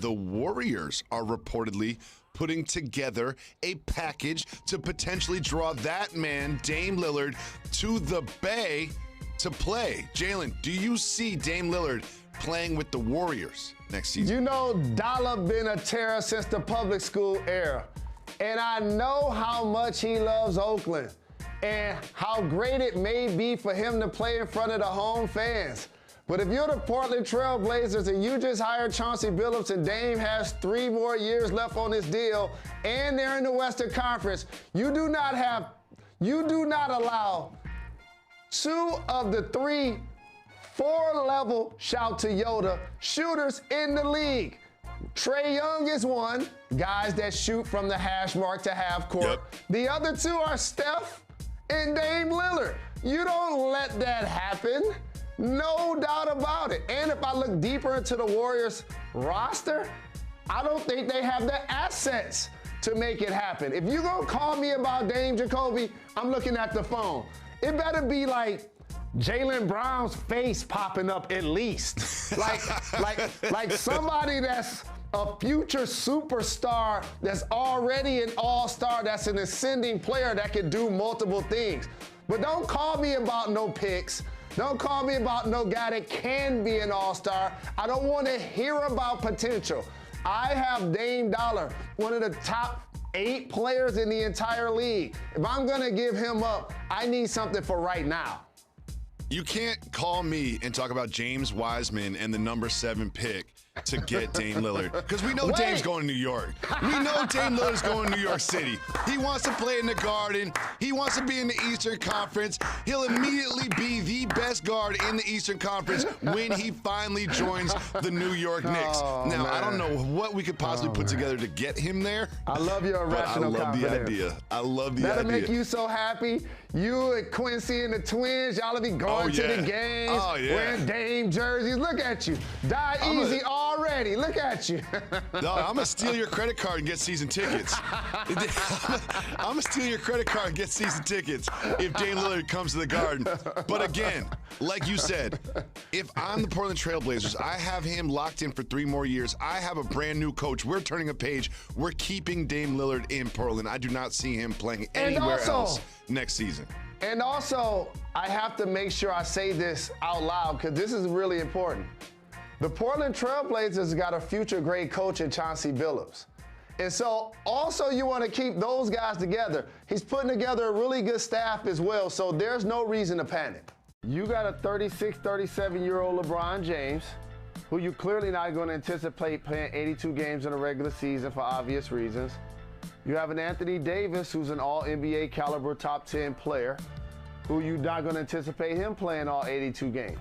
the Warriors are reportedly putting together a package to potentially draw that man, Dame Lillard, to the Bay to play. Jalen, do you see Dame Lillard playing with the Warriors next season? You know, Dollar been a terror since the public school era. And I know how much he loves Oakland and how great it may be for him to play in front of the home fans. But if you're the Portland Trail Blazers and you just hired Chauncey Billups and Dame has 3 more years left on his deal and they're in the Western Conference, you do not allow 2 of the 3 4-level, shout to Yoda, shooters in the league. Trae Young is one, guys that shoot from the hash mark to half court. Yep. The other 2 are Steph and Dame Lillard. You don't let that happen. No doubt about it. And if I look deeper into the Warriors roster, I don't think they have the assets to make it happen. If you're gonna call me about Dame Jacoby, I'm looking at the phone. It better be like Jaylen Brown's face popping up at least. like somebody that's a future superstar that's already an all-star, that's an ascending player that can do multiple things. But don't call me about no picks. Don't call me about no guy that can be an all-star. I don't want to hear about potential. I have Dame Dollar, one of the top 8 players in the entire league. If I'm going to give him up, I need something for right now. You can't call me and talk about James Wiseman and the number 7 pick to get Dame Lillard. Because we know Dame's going to New York. We know Dame Lillard's going to New York City. He wants to play in the Garden. He wants to be in the Eastern Conference. He'll immediately be the best guard in the Eastern Conference when he finally joins the New York Knicks. Oh, now, man. I don't know what we could possibly put together to get him there. I love your irrational confidence. I love the idea. I love the idea. That'll make you so happy. You and Quincy and the twins, y'all will be going to the games, wearing Dame jerseys. Look at you. Die easy already. Look at you. No, I'm going to steal your credit card and get season tickets. I'm going to steal your credit card and get season tickets if Dame Lillard comes to the Garden. But again, like you said, if I'm the Portland Trail Blazers, I have him locked in for 3 more years. I have a brand new coach. We're turning a page. We're keeping Dame Lillard in Portland. I do not see him playing anywhere else next season. And also, I have to make sure I say this out loud because this is really important. The Portland Trail Blazers got a future great coach in Chauncey Billups. And so also you want to keep those guys together. He's putting together a really good staff as well, so there's no reason to panic. You got a 36, 37-year-old LeBron James, who you clearly not going to anticipate playing 82 games in a regular season for obvious reasons. You have an Anthony Davis, who's an all-NBA caliber top 10 player, who you're not going to anticipate him playing all 82 games.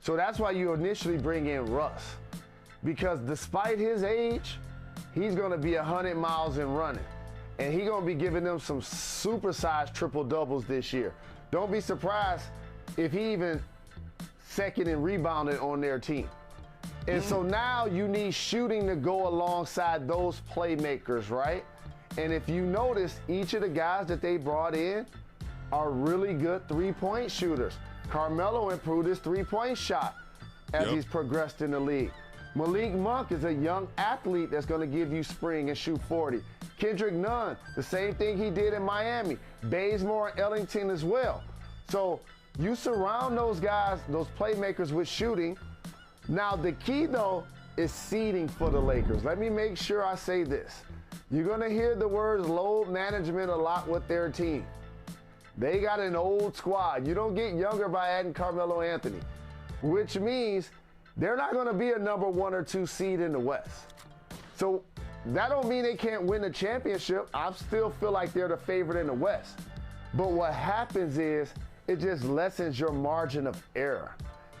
So that's why you initially bring in Russ. Because despite his age, he's going to be 100 miles and running. And he's going to be giving them some supersized triple-doubles this year. Don't be surprised if he even second in rebounding on their team. And so now you need shooting to go alongside those playmakers, right? And if you notice, each of the guys that they brought in are really good three-point shooters. Carmelo improved his three-point shot as he's progressed in the league. Malik Monk is a young athlete that's going to give you spring and shoot 40. Kendrick Nunn, the same thing he did in Miami. Bazemore and Ellington as well. So you surround those guys, those playmakers with shooting. Now the key though is seeding for the Lakers. Let me make sure I say this. You're going to hear the words load management a lot with their team. They got an old squad. You don't get younger by adding Carmelo Anthony, which means they're not going to be a number 1 or 2 seed in the West. So that don't mean they can't win the championship. I still feel like they're the favorite in the West. But what happens is it just lessens your margin of error.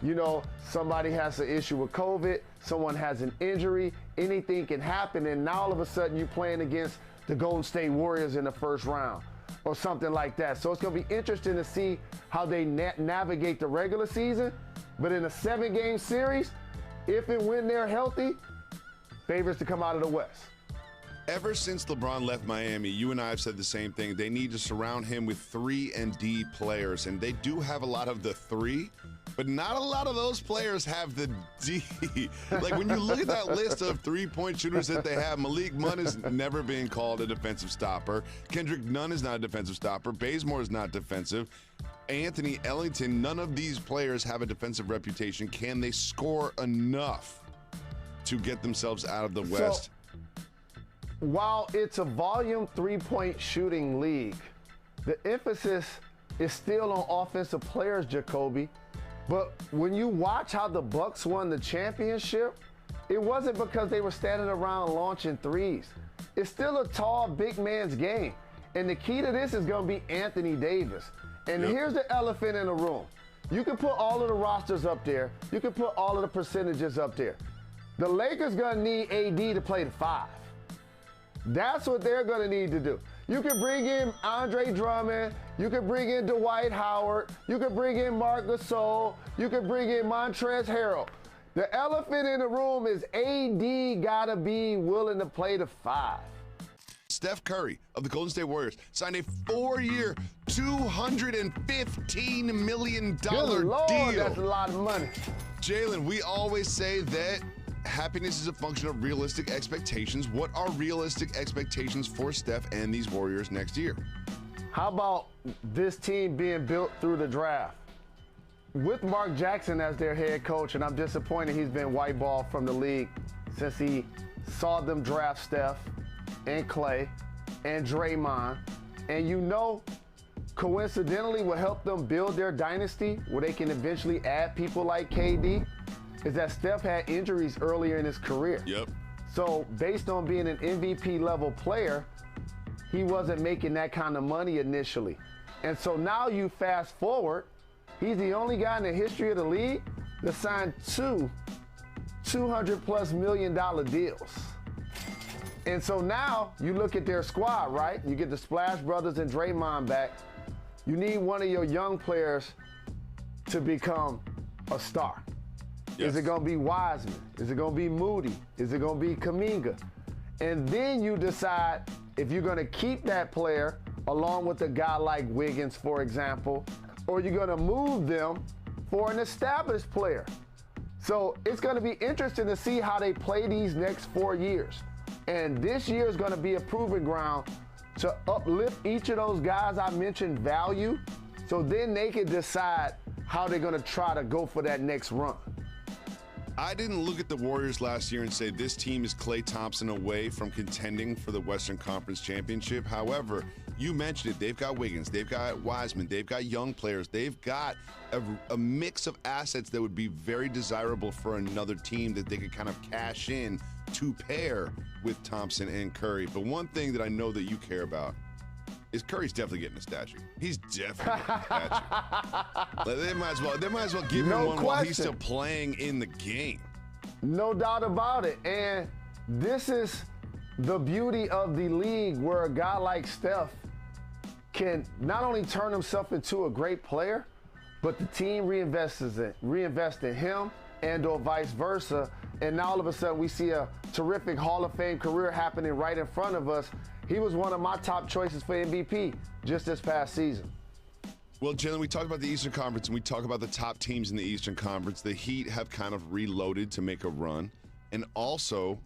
You know, somebody has an issue with COVID, someone has an injury, anything can happen, and now all of a sudden you're playing against the Golden State Warriors in the first round or something like that. So it's going to be interesting to see how they navigate the regular season. But in a 7-game series, if and when they're healthy, favorites to come out of the West. Ever since LeBron left Miami, you and I have said the same thing. They need to surround him with 3 and D players, and they do have a lot of the 3, but not a lot of those players have the D. Like, when you look at that list of three-point shooters that they have, Malik Monk is never being called a defensive stopper. Kendrick Nunn is not a defensive stopper. Bazemore is not defensive. Anthony Ellington, none of these players have a defensive reputation. Can they score enough to get themselves out of the West? While it's a volume three-point shooting league, the emphasis is still on offensive players, Jacoby. But when you watch how the Bucks won the championship, it wasn't because they were standing around launching threes. It's still a tall, big man's game. And the key to this is going to be Anthony Davis. And here's the elephant in the room. You can put all of the rosters up there. You can put all of the percentages up there. The Lakers going to need AD to play the 5. That's what they're going to need to do. You can bring in Andre Drummond. You can bring in Dwight Howard. You can bring in Marc Gasol. You can bring in Montrezl Harrell. The elephant in the room is AD got to be willing to play the 5. Steph Curry of the Golden State Warriors signed a 4-year, $215 million Good Lord, deal. That's a lot of money. Jalen, we always say that happiness is a function of realistic expectations. What are realistic expectations for Steph and these Warriors next year? How about this team being built through the draft? With Mark Jackson as their head coach, and I'm disappointed he's been whiteballed from the league since he saw them draft Steph and Clay and Draymond. And you know, coincidentally, what helped them build their dynasty, where they can eventually add people like KD, is that Steph had injuries earlier in his career. Yep. So based on being an MVP level player, he wasn't making that kind of money initially. And so now you fast forward, he's the only guy in the history of the league that signed 2 $200+ million deals. And so now you look at their squad, right? You get the Splash Brothers and Draymond back. You need one of your young players to become a star. Yes. Is it going to be Wiseman? Is it going to be Moody? Is it going to be Kuminga? And then you decide if you're going to keep that player along with a guy like Wiggins, for example, or you're going to move them for an established player. So it's going to be interesting to see how they play these next 4 years. And this year is going to be a proving ground to uplift each of those guys I mentioned value, so then they can decide how they're going to try to go for that next run. I didn't look at the Warriors last year and say this team is Klay Thompson away from contending for the Western Conference Championship. However, you mentioned it. They've got Wiggins. They've got Wiseman. They've got young players. They've got a mix of assets that would be very desirable for another team that they could kind of cash in to pair with Thompson and Curry. But one thing that I know that you care about is Curry's definitely getting a statue. He's definitely getting a statue. They might as well give him one while he's still playing in the game. No doubt about it. And this is the beauty of the league, where a guy like Steph can not only turn himself into a great player, but the team reinvests in him and or vice versa. And now all of a sudden we see a terrific Hall of Fame career happening right in front of us. He was one of my top choices for MVP just this past season. Well, Jalen, we talked about the Eastern Conference and we talk about the top teams in the Eastern Conference. The Heat have kind of reloaded to make a run. And also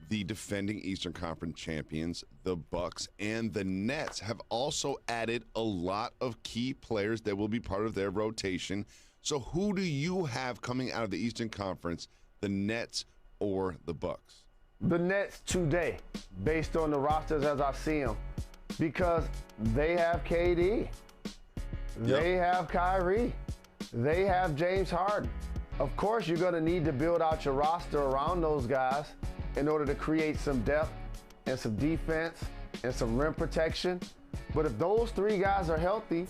the defending Eastern Conference champions, the Bucks and the Nets, have also added a lot of key players that will be part of their rotation. So who do you have coming out of the Eastern Conference, the Nets or the Bucks? The Nets today, based on the rosters as I see them, because they have KD, they have Kyrie, they have James Harden. Of course, you're going to need to build out your roster around those guys in order to create some depth and some defense and some rim protection. But if those 3 guys are healthy,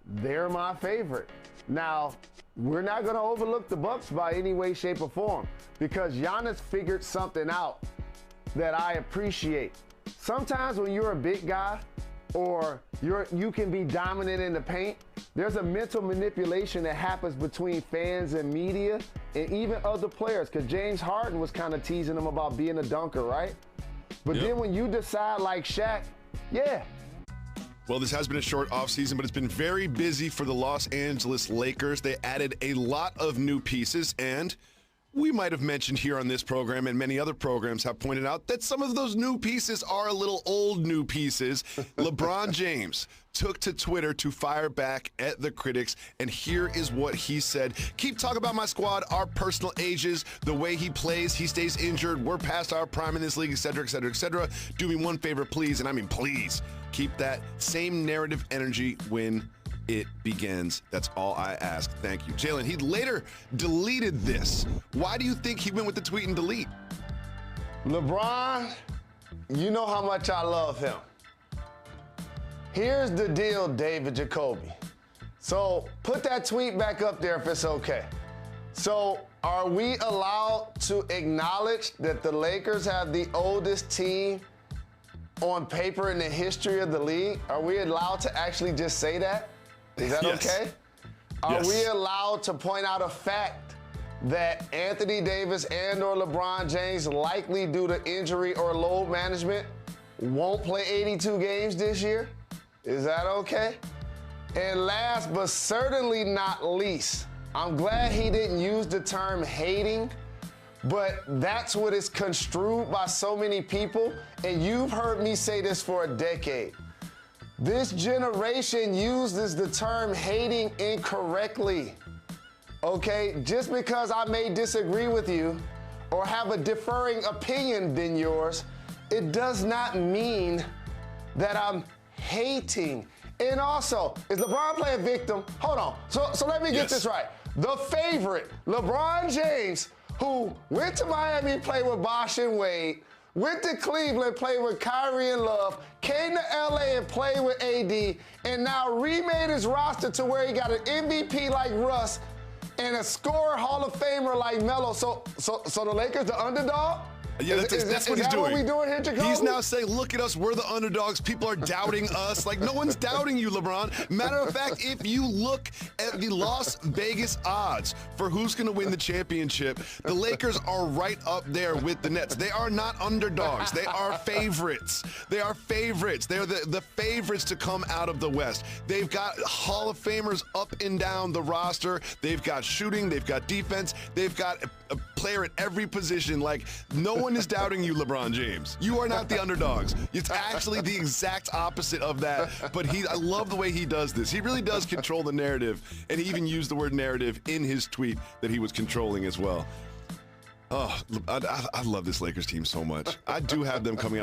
they're my favorite. Now, we're not going to overlook the Bucks by any way, shape, or form, because Giannis figured something out that I appreciate. Sometimes when you're a big guy or you can be dominant in the paint, there's a mental manipulation that happens between fans and media and even other players, because James Harden was kind of teasing him about being a dunker, right? But then when you decide like Shaq, yeah. Well, this has been a short offseason, but it's been very busy for the Los Angeles Lakers. They added a lot of new pieces, and we might have mentioned here on this program, and many other programs have pointed out that some of those new pieces are a little old new pieces. LeBron James took to Twitter to fire back at the critics, and here is what he said. Keep talking about my squad, our personal ages, the way he plays, he stays injured, we're past our prime in this league, et cetera, et cetera, et cetera. Do me one favor, please, and I mean please, keep that same narrative energy when it begins. That's all I ask. Thank you. Jalen, he later deleted this. Why do you think he went with the tweet and delete? LeBron, you know how much I love him. Here's the deal, David Jacoby. So put that tweet back up there if it's okay. So are we allowed to acknowledge that the Lakers have the oldest team on paper in the history of the league? Are we allowed to actually just say that? Is that okay? Are we allowed to point out a fact that Anthony Davis and or LeBron James, likely due to injury or load management, won't play 82 games this year? Is that okay? And last but certainly not least, I'm glad he didn't use the term hating, but that's what is construed by so many people, and you've heard me say this for a decade. This generation uses the term hating incorrectly, okay? Just because I may disagree with you or have a differing opinion than yours, it does not mean that I'm hating. And also, is LeBron playing victim? Hold on. So let me get this right. The favorite, LeBron James, who went to Miami, played with Bosh and Wade, went to Cleveland, played with Kyrie and Love, came to LA and played with AD, and now remade his roster to where he got an MVP like Russ and a scorer Hall of Famer like Melo. So the Lakers the underdog? Yeah, that's what he's doing. What we doing here, Jacoby? He's now saying, look at us, we're the underdogs. People are doubting us. Like, no one's doubting you, LeBron. Matter of fact, if you look at the Las Vegas odds for who's going to win the championship, the Lakers are right up there with the Nets. They are not underdogs. They are favorites. They are favorites. They're the favorites to come out of the West. They've got Hall of Famers up and down the roster. They've got shooting. They've got defense. They've got a player at every position. Like, no one is doubting you, LeBron James. You are not the underdogs. It's actually the exact opposite of that. But I love the way he does this. He really does control the narrative, and he even used the word narrative in his tweet that he was controlling as well. Oh, I love this Lakers team so much. I do have them coming out of the